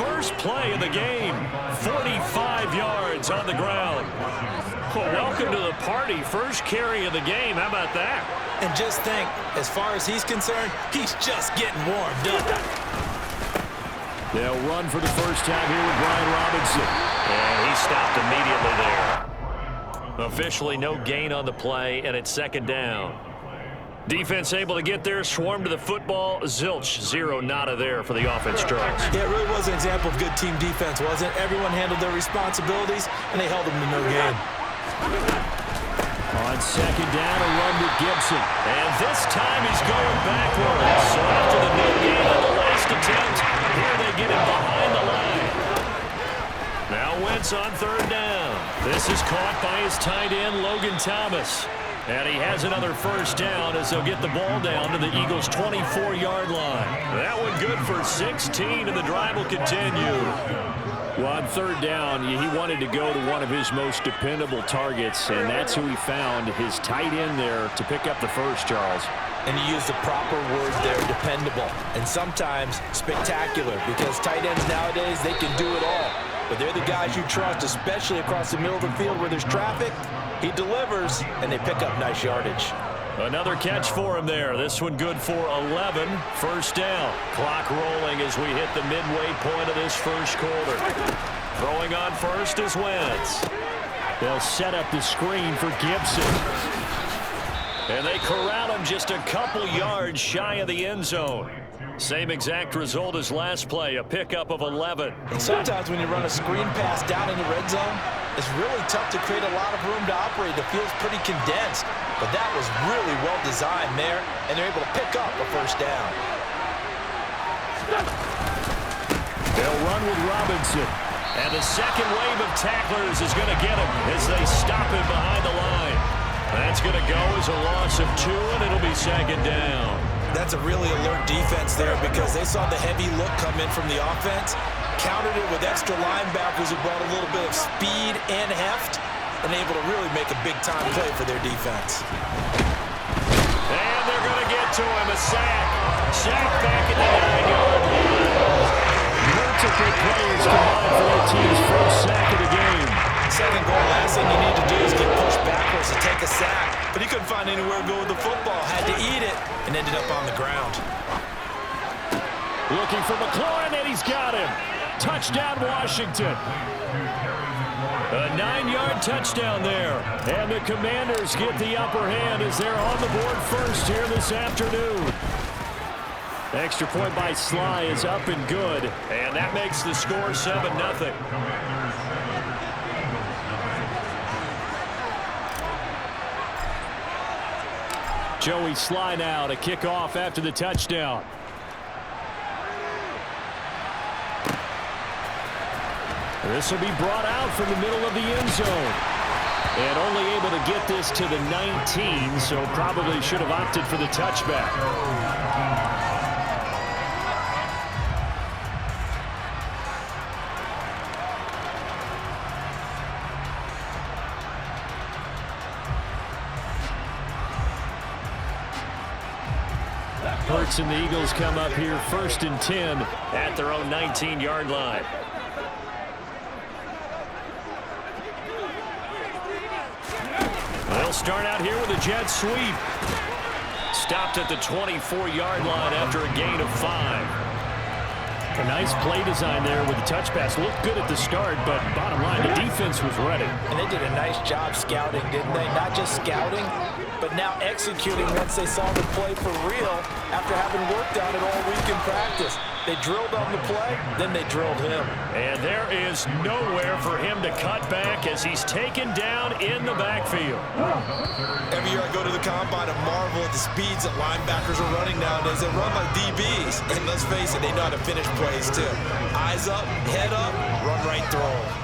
first play of the game. 45 yards on the ground. Well, welcome to the party. First carry of the game. How about that? And just think, as far as he's concerned, he's just getting warmed up. They'll run for the first time here with Brian Robinson. And he stopped immediately there. Officially no gain on the play, and it's second down. Defense able to get there, swarm to the football. Zilch, zero nada there for the offense, Charles. Yeah, it really was an example of good team defense, wasn't it? Everyone handled their responsibilities, and they held them to no gain. On second down, a run with Gibson. And this time he's going backwards. So after the no gain on the last attempt, here they get him behind the line. Now Wentz on third down. This is caught by his tight end, Logan Thomas. And he has another first down as they'll get the ball down to the Eagles' 24-yard line. That one good for 16, and the drive will continue. Well, on third down, he wanted to go to one of his most dependable targets, and that's who he found, his tight end there, to pick up the first, Charles. And you use the proper word there, dependable, and sometimes spectacular, because tight ends nowadays, they can do it all. But they're the guys you trust, especially across the middle of the field where there's traffic. He delivers, and they pick up nice yardage. Another catch for him there. This one good for 11. First down. Clock rolling as we hit the midway point of this first quarter. Throwing on first is Wentz. They'll set up the screen for Gibson. And they corral him just a couple yards shy of the end zone. Same exact result as last play, a pickup of 11. And sometimes when you run a screen pass down in the red zone, it's really tough to create a lot of room to operate. The field's pretty condensed, but that was really well designed there, and they're able to pick up a first down. They'll run with Robinson, and the second wave of tacklers is going to get him as they stop him behind the line. That's going to go as a loss of 2, and it'll be second down. That's a really alert defense there because they saw the heavy look come in from the offense, countered it with extra linebackers who brought a little bit of speed and heft, and able to really make a big-time play for their defense. And they're going to get to him, a sack. Sack back at the 9-yard line. Multiple players combined for their team's first sack of the game. Second goal, last thing you need to do is get pushed backwards to take a sack. But he couldn't find anywhere to go with the football, had to eat it, and ended up on the ground. Looking for McLaurin, and he's got him. Touchdown, Washington. A 9-yard touchdown there. And the Commanders get the upper hand as they're on the board first here this afternoon. Extra point by Sly is up and good. And that makes the score 7-0. Joey Sly now to kick off after the touchdown. This will be brought out from the middle of the end zone. And only able to get this to the 19, so probably should have opted for the touchback. Hurts and the Eagles come up here first and 10 at their own 19-yard line. They'll start out here with a jet sweep. Stopped at the 24-yard line after a gain of 5. A nice play design there with the touch pass. Looked good at the start, but bottom line, the defense was ready. And they did a nice job scouting, didn't they? Not just scouting, but now executing once they saw the play for real after having worked on it all week in practice. They drilled on the play, then they drilled him. And there is nowhere for him to cut back as he's taken down in the backfield. Every year I go to the combine and marvel at the speeds that linebackers are running nowadays. They run like DBs. And let's face it, they know how to finish plays too. Eyes up, head up, run right through them.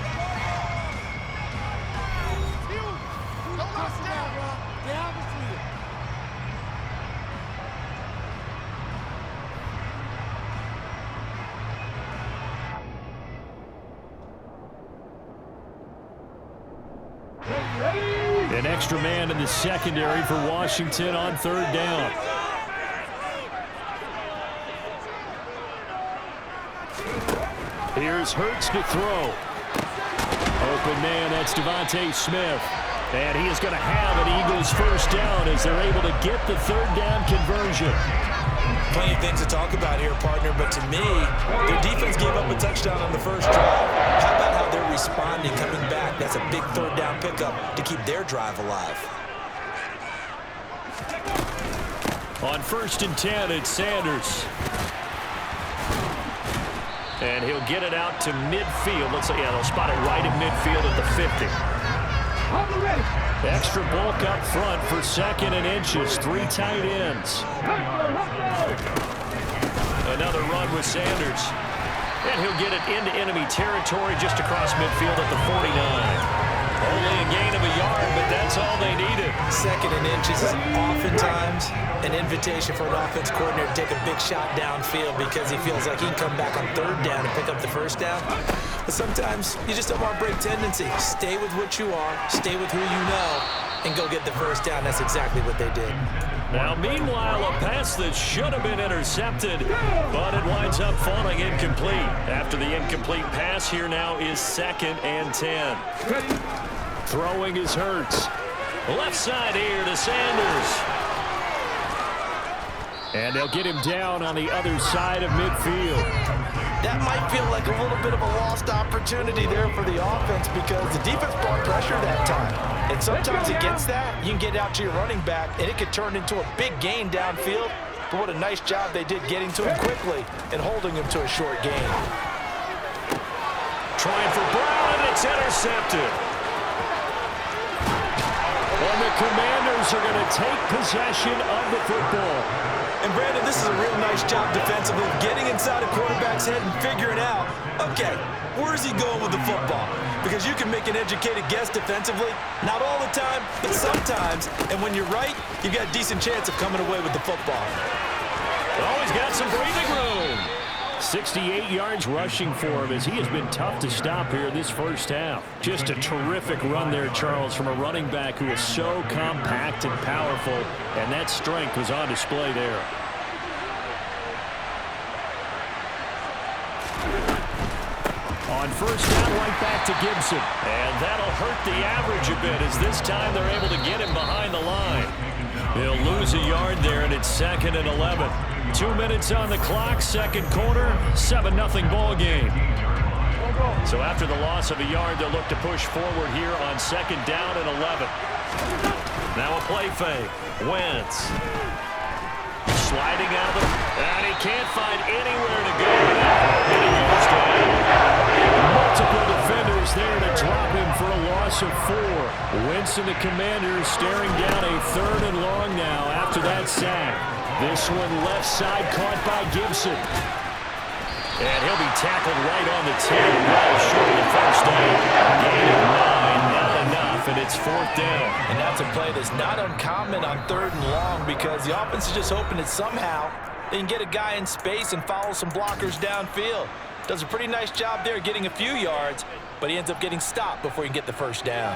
An extra man in the secondary for Washington on third down. Here's Hurts to throw. Open man, that's Devontae Smith. And he is going to have an Eagles first down as they're able to get the third down conversion. Plenty of things to talk about here, partner, but to me, their defense gave up a touchdown on the first drive. How about how they're responding, coming back? That's a big third down pickup to keep their drive alive. On 1st and 10, it's Sanders. And he'll get it out to midfield. Let's say, yeah, they'll spot it right at midfield at the 50. Extra bulk up front for 2nd and inches. 3 tight ends. Another run with Sanders. And he'll get it into enemy territory just across midfield at the 49. Only a gain of a yard, but that's all they needed. 2nd and inches is oftentimes an invitation for an offense coordinator to take a big shot downfield because he feels like he can come back on 3rd down and pick up the 1st down. But sometimes you just don't want to break tendency. Stay with what you are, stay with who you know, and go get the 1st down. That's exactly what they did. Now, meanwhile, a pass that should have been intercepted, but it winds up falling incomplete. After the incomplete pass, here now is 2nd and 10. Throwing is Hurts. Left side here to Sanders. And they'll get him down on the other side of midfield. That might feel like a little bit of a lost opportunity there for the offense because the defense brought pressure that time. And sometimes against that, you can get out to your running back, and it could turn into a big gain downfield. But what a nice job they did getting to him quickly and holding him to a short gain. Trying for Brown, and it's intercepted. And the Commanders are going to take possession of the football. And, Brandon, this is a real nice job defensively, getting inside a quarterback's head and figuring out, okay, where is he going with the football? Because you can make an educated guess defensively, not all the time, but sometimes. And when you're right, you've got a decent chance of coming away with the football. Oh, he's got some breathing room. 68 yards rushing for him as he has been tough to stop here this first half. Just a terrific run there, Charles, from a running back who is so compact and powerful, and that strength was on display there. On 1st down, right back to Gibson. And that'll hurt the average a bit as this time they're able to get him behind the line. He'll lose a yard there, and it's 2nd and 11. 2 minutes on the clock, 2nd quarter, 7-0 ball game. So after the loss of a yard, they'll look to push forward here on 2nd down and 11. Now a play fake. Wentz. Sliding out of it, and he can't find anywhere to go. And he goes down. Multiple defenders there to drop him for a loss of 4. Wentz and the Commanders staring down a 3rd and long now after that sack. This one left side caught by Gibson. And he'll be tackled right on the 10. Well short of the first down. Gain of 9, not enough, and it's 4th down. And that's a play that's not uncommon on 3rd and long because the offense is just hoping that somehow they can get a guy in space and follow some blockers downfield. Does a pretty nice job there getting a few yards, but he ends up getting stopped before he can get the 1st down.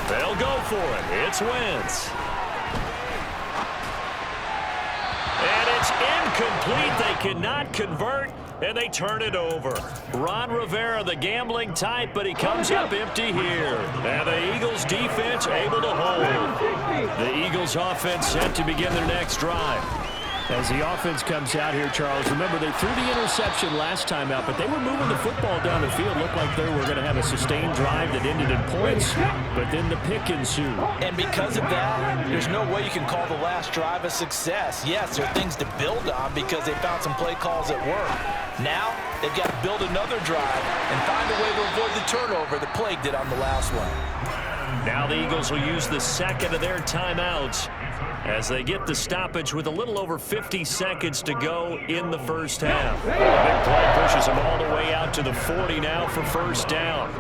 They'll go for it. It's Wentz. And it's incomplete. They cannot convert, and they turn it over. Ron Rivera, the gambling type, but he comes up empty here. And the Eagles defense able to hold. The Eagles offense set to begin their next drive. As the offense comes out here, Charles, remember they threw the interception last time out, but they were moving the football down the field. Looked like they were going to have a sustained drive that ended in points, but then the pick ensued. And because of that, there's no way you can call the last drive a success. Yes, there are things to build on because they found some play calls that work. Now, they've got to build another drive and find a way to avoid the turnover that plagued it on the last one. Now the Eagles will use the 2nd of their timeouts as they get the stoppage with a little over 50 seconds to go in the first half. The big play pushes them all the way out to the 40 now for 1st down.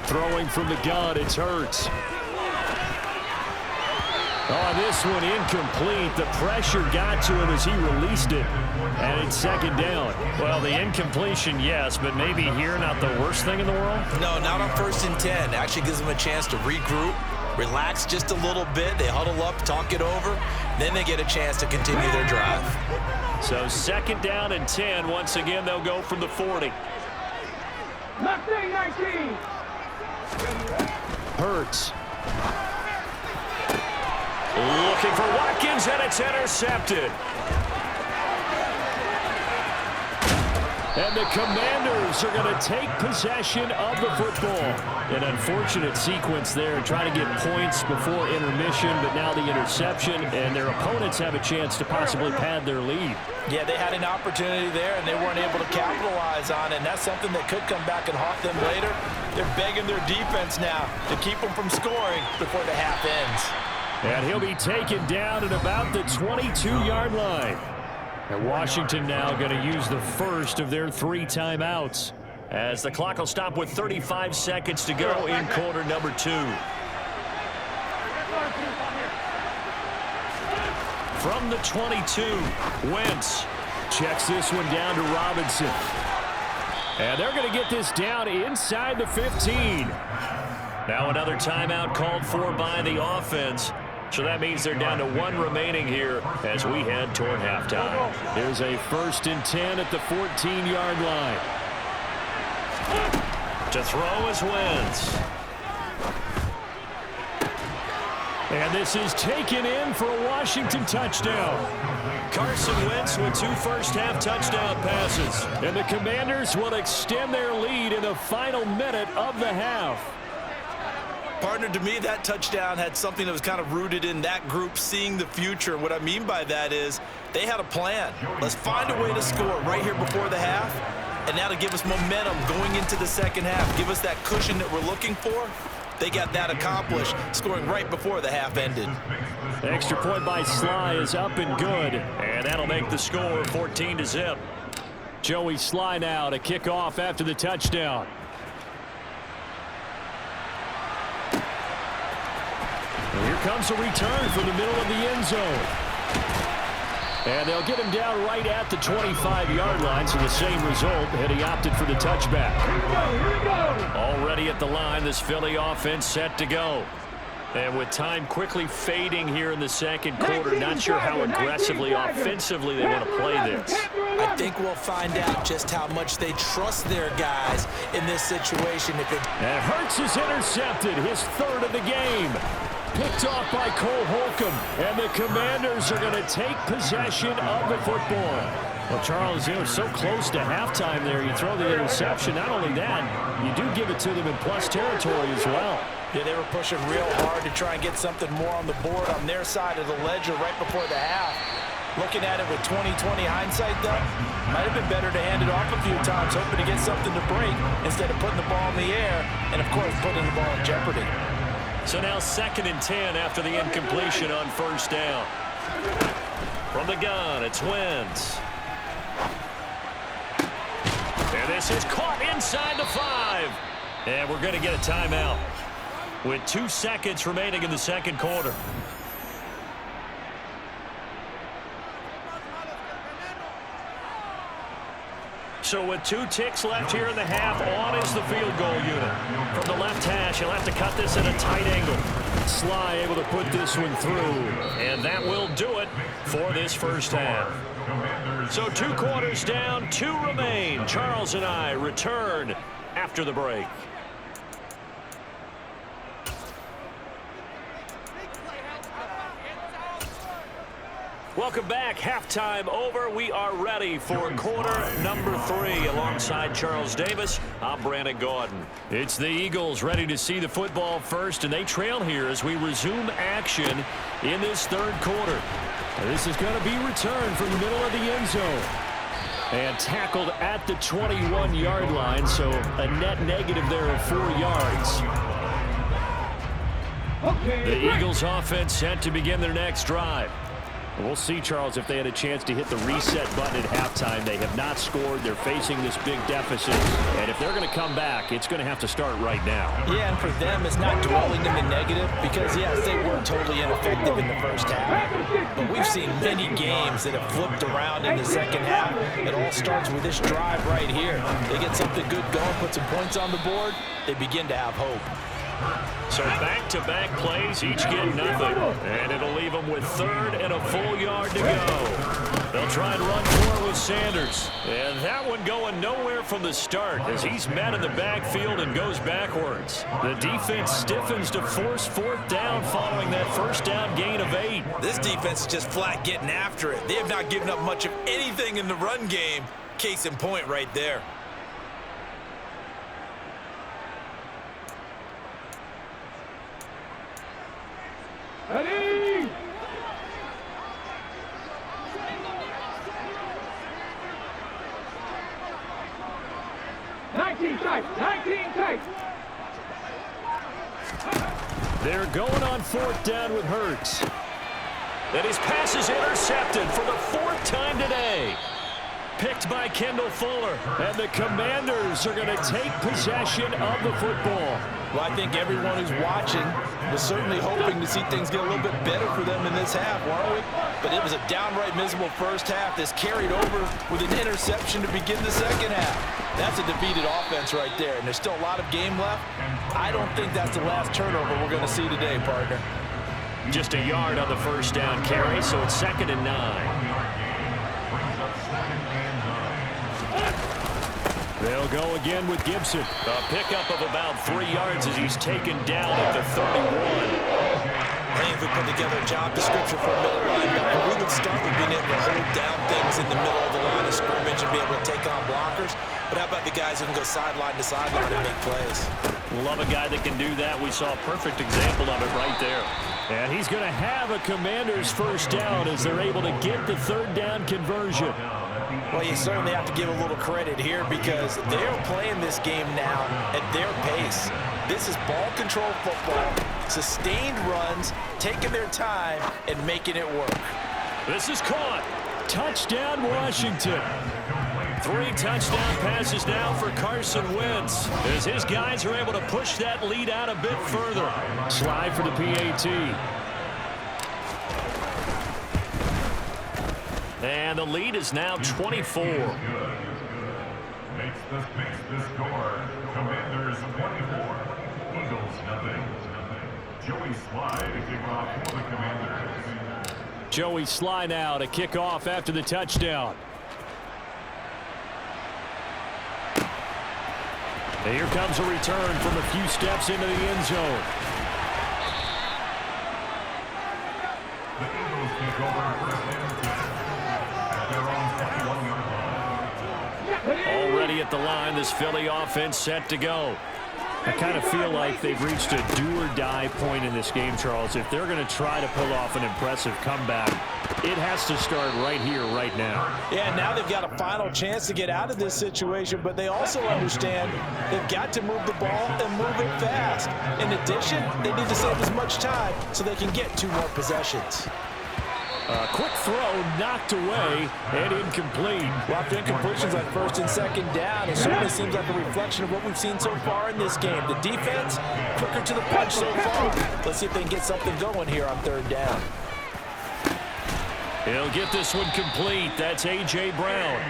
Throwing from the gun, it's Hurts. Oh, this one incomplete. The pressure got to him as he released it. And it's second down. Well, the incompletion, yes, but maybe here not the worst thing in the world? No, not on 1st and 10. Actually gives them a chance to regroup, relax just a little bit. They huddle up, talk it over. Then they get a chance to continue their drive. So second down and 10. Once again, they'll go from the 40. 19. Hurts. Looking for Watkins, and it's intercepted. And the Commanders are going to take possession of the football. An unfortunate sequence there, trying to get points before intermission, but now the interception, and their opponents have a chance to possibly pad their lead. Yeah, they had an opportunity there, and they weren't able to capitalize on it, and that's something that could come back and haunt them later. They're begging their defense now to keep them from scoring before the half ends. And he'll be taken down at about the 22-yard line. And Washington now going to use the first of their 3 timeouts, as the clock will stop with 35 seconds to go in quarter number 2. From the 22, Wentz checks this one down to Robinson. And they're going to get this down inside the 15. Now another timeout called for by the offense. So that means they're down to 1 remaining here as we head toward halftime. Here's a 1st and 10 at the 14-yard line. To throw is Wentz. And this is taken in for a Washington touchdown. Carson Wentz with 2 first-half touchdown passes. And the Commanders will extend their lead in the final minute of the half. Partner, to me, that touchdown had something that was kind of rooted in that group seeing the future. What I mean by that is they had a plan. Let's find a way to score right here before the half, and that'll give us momentum going into the second half, give us that cushion that we're looking for. They got that accomplished, scoring right before the half ended. The extra point by Sly is up and good, and that'll make the score 14-0. Joey Sly now to kick off after the touchdown. Here comes a return from the middle of the end zone. And they'll get him down right at the 25-yard line, so the same result, had he opted for the touchback. Here we go. Already at the line, this Philly offense set to go. And with time quickly fading here in the second quarter, not sure how aggressively, offensively they want to play this. I think we'll find out just how much they trust their guys in this situation. And Hurts is intercepted, his 3rd of the game. Picked off by Cole Holcomb, and the Commanders are going to take possession of the football. Well, Charles, they were so close to halftime there. You throw the interception. Not only that, you do give it to them in plus territory as well. Yeah, they were pushing real hard to try and get something more on the board on their side of the ledger right before the half. Looking at it with 20/20 hindsight, though, might have been better to hand it off a few times, hoping to get something to break instead of putting the ball in the air and, of course, putting the ball in jeopardy. So now 2nd and 10 after the incompletion on 1st down. From the gun, it's Wentz. And this is caught inside the 5. And we're going to get a timeout with 2 seconds remaining in the second quarter. So with 2 ticks left here in the half, on is the field goal unit. From the left hash, he'll have to cut this at a tight angle. Sly able to put this one through, and that will do it for this first half. So 2 quarters down, 2 remain. Charles and I return after the break. Welcome back. Halftime over. We are ready for quarter number 3. Alongside Charles Davis, I'm Brandon Gaudin. It's the Eagles ready to see the football first, and they trail here as we resume action in this 3rd quarter. This is going to be returned from the middle of the end zone. And tackled at the 21-yard line, so a net negative there of 4 yards. The Eagles offense set to begin their next drive. We'll see, Charles, if they had a chance to hit the reset button at halftime. They have not scored. They're facing this big deficit. And if they're going to come back, it's going to have to start right now. Yeah, and for them, it's not dwelling in the negative because, yes, they weren't totally ineffective in the first half. But we've seen many games that have flipped around in the second half. It all starts with this drive right here. They get something good going, put some points on the board, they begin to have hope. So back-to-back plays, each get nothing. And it'll leave them with third and a full yard to go. They'll try and run for it with Sanders. And that one going nowhere from the start as he's met in the backfield and goes backwards. The defense stiffens to force fourth down following that first down gain of 8. This defense is just flat getting after it. They have not given up much of anything in the run game. Case in point right there. Ready? Nineteen tight. They're going on fourth down with Hurts. And his pass is intercepted for the fourth time today. Picked by Kendall Fuller. And the Commanders are going to take possession of the football. Well, I think everyone who's watching was certainly hoping to see things get a little bit better for them in this half, weren't we? But it was a downright miserable first half. This carried over with an interception to begin the second half. That's a defeated offense right there, and there's still a lot of game left. I don't think that's the last turnover we're going to see today, partner. Just a yard on the first down carry, so it's 2nd and 9. They'll go again with Gibson. A pickup of about 3 yards as he's taken down at the 31. I think if we put together a job description for a middle linebacker, we would start with being able to hold down things in the middle of the line of scrimmage and be able to take on blockers. But how about the guys who can go sideline to sideline and make plays? Love a guy that can do that. We saw a perfect example of it right there. And he's going to have a Commander's first down as they're able to get the third down conversion. Well, you certainly have to give a little credit here because they're playing this game now at their pace. This is ball control football, sustained runs, taking their time, and making it work. This is caught. Touchdown, Washington. 3 touchdown passes now for Carson Wentz as his guys are able to push that lead out a bit further. Slide for the PAT. And the lead is now 24. Makes the score. Commanders 24. Eagles nothing. Joey Sly to kick off for the Commanders. Joey Sly now to kick off after the touchdown. And here comes a return from a few steps into the end zone. The Eagles take over first and 10 at their own 21-yard line. Already at the line, this Philly offense set to go. I kind of feel like they've reached a do-or-die point in this game, Charles. If they're going to try to pull off an impressive comeback, it has to start right here, right now. Yeah, now they've got a final chance to get out of this situation, but they also understand they've got to move the ball and move it fast. In addition, they need to save as much time so they can get 2 more possessions. A quick throw knocked away and incomplete. Well, after incompletions on first and second down, it certainly seems like a reflection of what we've seen so far in this game. The defense, quicker to the punch so far. Let's see if they can get something going here on third down. He'll get this one complete. That's A.J. Brown.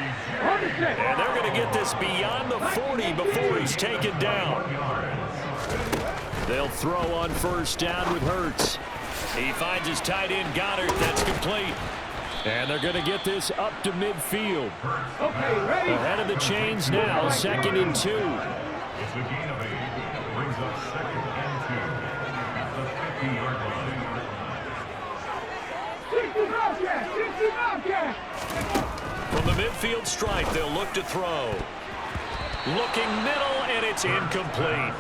And they're going to get this beyond the 40 before he's taken down. They'll throw on first down with Hurts. He finds his tight end Goddard. That's complete. And they're going to get this up to midfield. Ahead of the chains now, 2nd and 2. It's a gain of 8. Brings up 2nd and 2 at the 50-yard line. From the midfield stripe, they'll look to throw. Looking middle, and it's incomplete.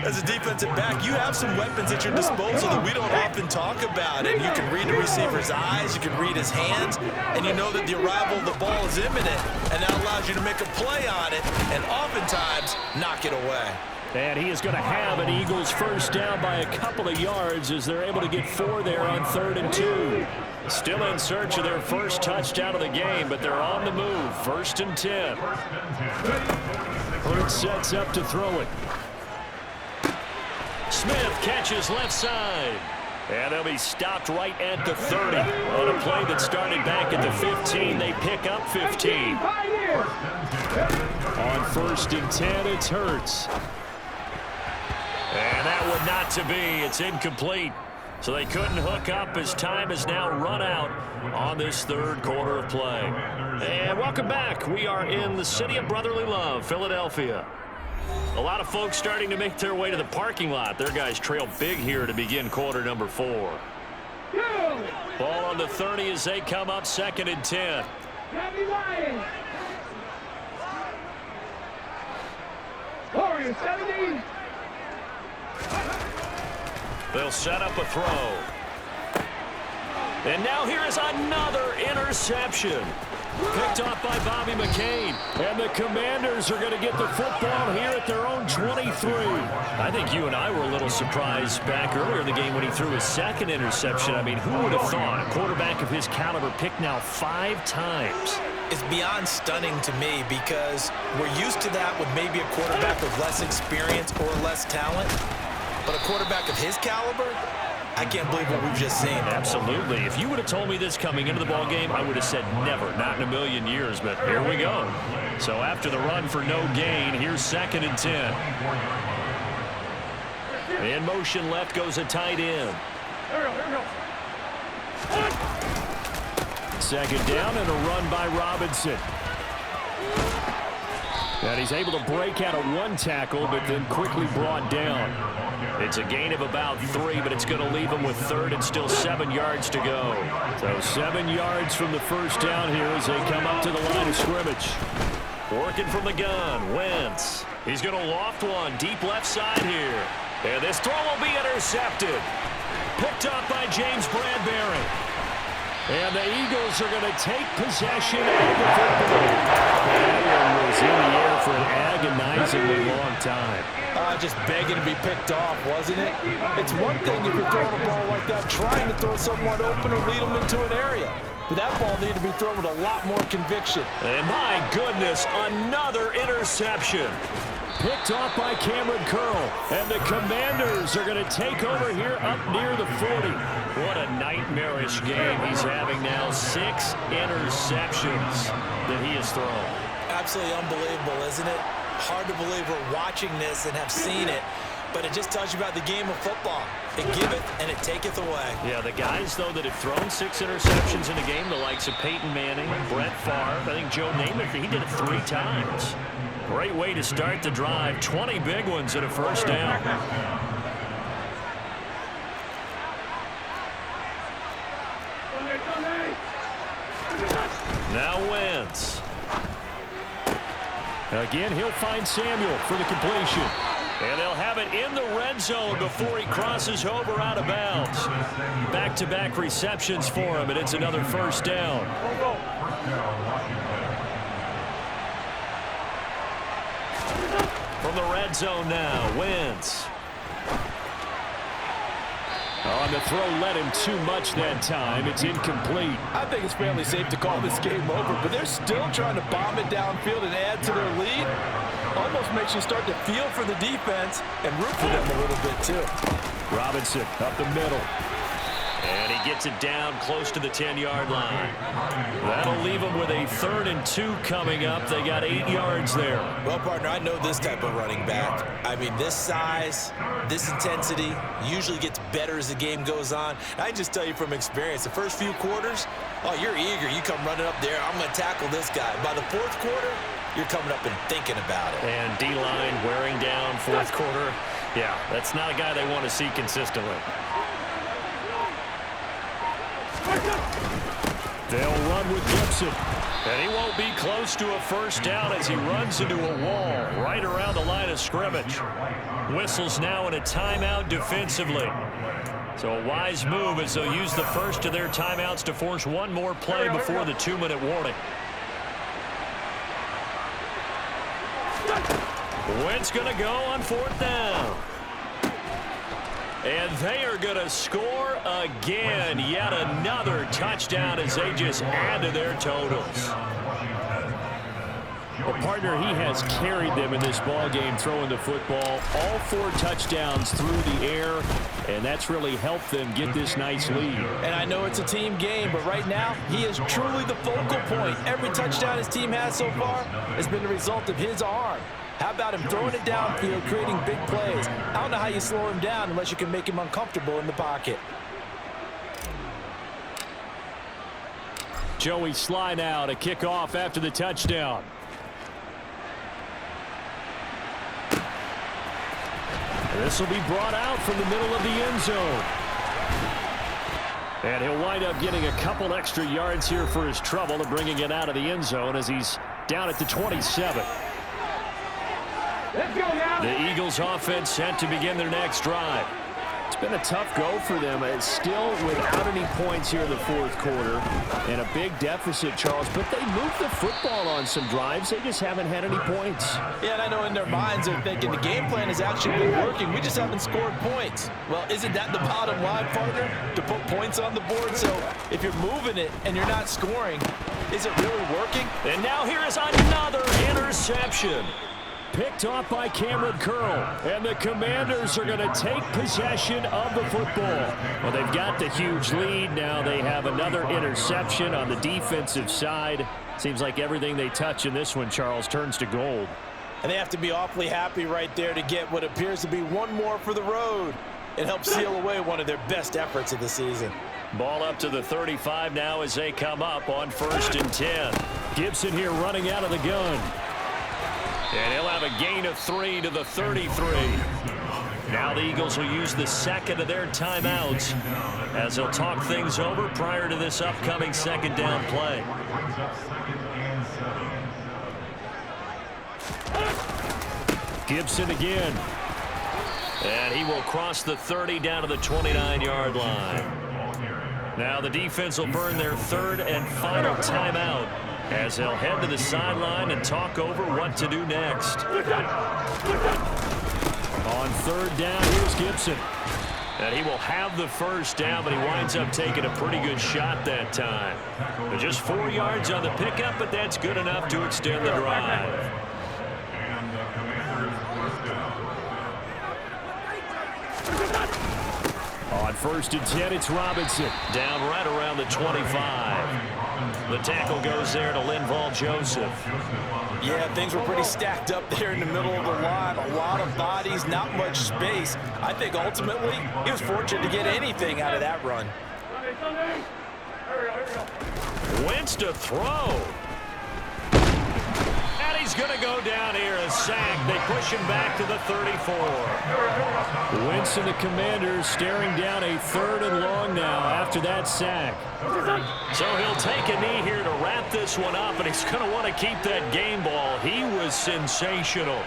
As a defensive back, you have some weapons at your disposal that we don't often talk about. And you can read the receiver's eyes, you can read his hands, and you know that the arrival of the ball is imminent. And that allows you to make a play on it and oftentimes knock it away. And he is going to have an Eagles first down by a couple of yards as they're able to get 4 there on 3rd and 2. Still in search of their first touchdown of the game, but they're on the move. 1st and 10. Hurts sets up to throw it. Smith catches left side. And they'll be stopped right at the 30. On a play that started back at the 15, they pick up 15. On 1st and 10, it's Hurts. And that one not to be. It's incomplete. So they couldn't hook up as time has now run out on this 3rd quarter of play. And welcome back. We are in the city of brotherly love, Philadelphia. A lot of folks starting to make their way to the parking lot. Their guys trail big here to begin quarter number 4. Ball on the 30 as they come up 2nd and 10. Warriors 70. They'll set up a throw. And now here is another interception. Picked off by Bobby McCain. And the Commanders are going to get the football here at their own 23. I think you and I were a little surprised back earlier in the game when he threw his 2nd interception. I mean, who would have thought a quarterback of his caliber picked now 5 times? It's beyond stunning to me because we're used to that with maybe a quarterback with less experience or less talent. But a quarterback of his caliber, I can't believe what we've just seen. Absolutely. If you would have told me this coming into the ball game, I would have said never, not in a million years. But here we go. So after the run for no gain, here's 2nd and 10. In motion left goes a tight end. 2nd down and a run by Robinson. And he's able to break out of 1 tackle, but then quickly brought down. It's a gain of about 3, but it's going to leave him with 3rd and still 7 yards to go. So 7 yards from the first down here as they come up to the line of scrimmage. Working from the gun, Wentz. He's going to loft one deep left side here. And this throw will be intercepted. Picked up by James Bradbury. And the Eagles are going to take possession of the football. That one was in the air for an agonizingly long time. Just begging to be picked off, wasn't it? It's one thing if you're throwing a ball like that, trying to throw someone open or lead them into an area. But that ball needed to be thrown with a lot more conviction. And my goodness, another interception. Picked off by Cameron Curl. And the Commanders are going to take over here up near the 40. What a nightmarish game he's having now. 6 interceptions that he has thrown. Absolutely unbelievable, isn't it? Hard to believe we're watching this and have seen it. But it just tells you about the game of football. It giveth and it taketh away. Yeah, the guys, though, that have thrown 6 interceptions in a game, the likes of Peyton Manning, Brett Favre, I think Joe Namath, he did it 3 times. Great way to start the drive. 20 big ones at a first down. Now Wentz. Again, he'll find Samuel for the completion. And they'll have it in the red zone before he crosses over out of bounds. Back-to-back receptions for him, and it's another first down. From the red zone now, Wentz. On the throw, led him too much that time. It's incomplete. I think it's fairly safe to call this game over, but they're still trying to bomb it downfield and add to their lead. Almost makes you start to feel for the defense and root for them a little bit, too. Robinson up the middle. And he gets it down close to the 10-yard line. That'll leave them with a 3rd and 2 coming up. They got 8 yards there. Well, partner, I know this type of running back. I mean, this size, this intensity usually gets better as the game goes on. I just tell you from experience, the first few quarters, oh, you're eager. You come running up there, I'm going to tackle this guy. By the 4th quarter, you're coming up and thinking about it. And D-line wearing down 4th quarter. Yeah, that's not a guy they want to see consistently. They'll run with Gibson. And he won't be close to a first down as he runs into a wall right around the line of scrimmage. Whistles now in a timeout defensively. So a wise move as they'll use the first of their timeouts to force one more play before the 2-minute warning. Wentz going to go on 4th down. And they are going to score again. Yet another touchdown as they just add to their totals. Well, partner, he has carried them in this ball game throwing the football. All 4 touchdowns through the air, and that's really helped them get this nice lead. And I know it's a team game, but right now he is truly the focal point. Every touchdown his team has so far has been the result of his arm. How about him throwing it downfield, creating big plays? I don't know how you slow him down unless you can make him uncomfortable in the pocket. Joey Sly now to kick off after the touchdown. This will be brought out from the middle of the end zone. And he'll wind up getting a couple extra yards here for his trouble of bringing it out of the end zone as he's down at the 27. Let's go now. The Eagles offense set to begin their next drive. It's been a tough go for them. It's still without any points here in the 4th quarter. And a big deficit, Charles. But they moved the football on some drives. They just haven't had any points. Yeah, and I know in their minds they're thinking the game plan has actually been working. We just haven't scored points. Well, isn't that the bottom line, partner? To put points on the board? So if you're moving it and you're not scoring, is it really working? And now here is another interception. Picked off by Cameron Curl. And the Commanders are going to take possession of the football. Well, they've got the huge lead. Now they have another interception on the defensive side. Seems like everything they touch in this one, Charles, turns to gold. And they have to be awfully happy right there to get what appears to be one more for the road. It helps seal away one of their best efforts of the season. Ball up to the 35 now as they come up on 1st and 10. Gibson here running out of the gun. And he'll have a gain of 3 to the 33. Now the Eagles will use the second of their timeouts as they'll talk things over prior to this upcoming 2nd down play. Gibson again. And he will cross the 30 down to the 29-yard line. Now the defense will burn their 3rd and final timeout as they'll head to the sideline and talk over what to do next. On 3rd down, here's Gibson. And he will have the 1st down, but he winds up taking a pretty good shot that time. But just 4 yards on the pickup, but that's good enough to extend the drive. And the Commanders' 1st down. On 1st and 10, it's Robinson. Down right around the 25. The tackle goes there to Linval Joseph. Yeah, things were pretty stacked up there in the middle of the line. A lot of bodies, not much space. I think ultimately he was fortunate to get anything out of that run. Wentz to throw. And he's going to go down here, a sack. They push him back to the 34. Wentz and the Commanders staring down a 3rd and long now after that sack. So he'll take a knee here to wrap this one up, and he's going to want to keep that game ball. He was sensational.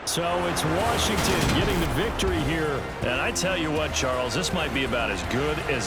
So it's Washington getting the victory here. And I tell you what, Charles, this might be about as good as